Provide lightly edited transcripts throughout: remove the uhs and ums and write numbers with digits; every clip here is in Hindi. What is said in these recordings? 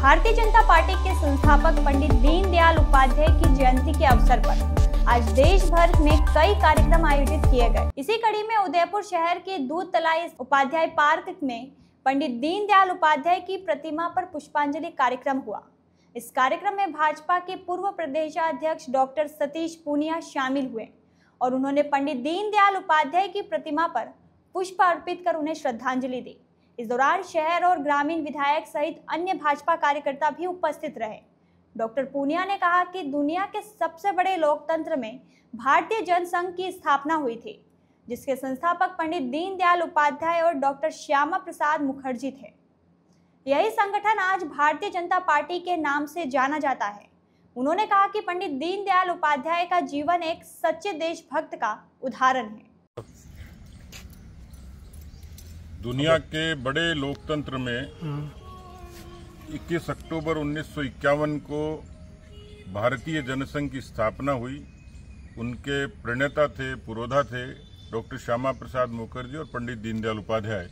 भारतीय जनता पार्टी के संस्थापक पंडित दीनदयाल उपाध्याय की जयंती के अवसर पर आज देश भर में कई कार्यक्रम आयोजित किए गए। इसी कड़ी में उदयपुर शहर के दूध तलाई उपाध्याय पार्क में पंडित दीनदयाल उपाध्याय की प्रतिमा पर पुष्पांजलि कार्यक्रम हुआ। इस कार्यक्रम में भाजपा के पूर्व प्रदेशाध्यक्ष डॉक्टर सतीश पूनिया शामिल हुए और उन्होंने पंडित दीनदयाल उपाध्याय की प्रतिमा पर पुष्प अर्पित कर उन्हें श्रद्धांजलि दी। इस दौरान शहर और ग्रामीण विधायक सहित अन्य भाजपा कार्यकर्ता भी उपस्थित रहे। डॉक्टर पूनिया ने कहा कि दुनिया के सबसे बड़े लोकतंत्र में भारतीय जनसंघ की स्थापना हुई थी, जिसके संस्थापक पंडित दीनदयाल उपाध्याय और डॉक्टर श्यामा प्रसाद मुखर्जी थे। यही संगठन आज भारतीय जनता पार्टी के नाम से जाना जाता है। उन्होंने कहा कि पंडित दीनदयाल उपाध्याय का जीवन एक सच्चे देशभक्त का उदाहरण है। दुनिया के बड़े लोकतंत्र में 21 अक्टूबर 1951 को भारतीय जनसंघ की स्थापना हुई। उनके प्रणेता थे, पुरोधा थे डॉक्टर श्यामा प्रसाद मुखर्जी और पंडित दीनदयाल उपाध्याय,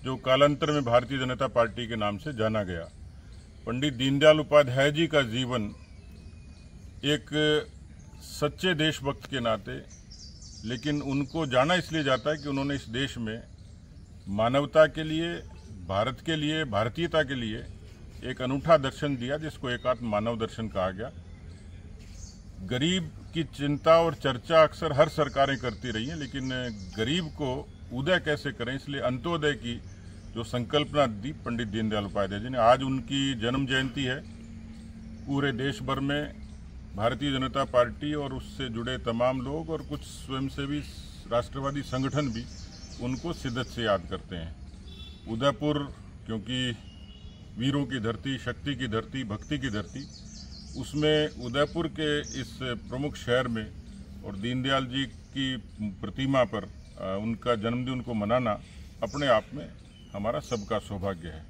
जो कालांतर में भारतीय जनता पार्टी के नाम से जाना गया। पंडित दीनदयाल उपाध्याय जी का जीवन एक सच्चे देशभक्त के नाते, लेकिन उनको जाना इसलिए जाता है कि उन्होंने इस देश में मानवता के लिए, भारत के लिए, भारतीयता के लिए एक अनूठा दर्शन दिया, जिसको एकात्म मानव दर्शन कहा गया। गरीब की चिंता और चर्चा अक्सर हर सरकारें करती रही हैं, लेकिन गरीब को उदय कैसे करें, इसलिए अंत्योदय की जो संकल्पना दी पंडित दीनदयाल उपाध्याय जी ने। आज उनकी जन्म जयंती है। पूरे देश भर में भारतीय जनता पार्टी और उससे जुड़े तमाम लोग और कुछ स्वयंसेवी राष्ट्रवादी संगठन भी उनको शिद्दत से याद करते हैं। उदयपुर क्योंकि वीरों की धरती, शक्ति की धरती, भक्ति की धरती, उसमें उदयपुर के इस प्रमुख शहर में और दीनदयाल जी की प्रतिमा पर उनका जन्मदिन को मनाना अपने आप में हमारा सबका सौभाग्य है।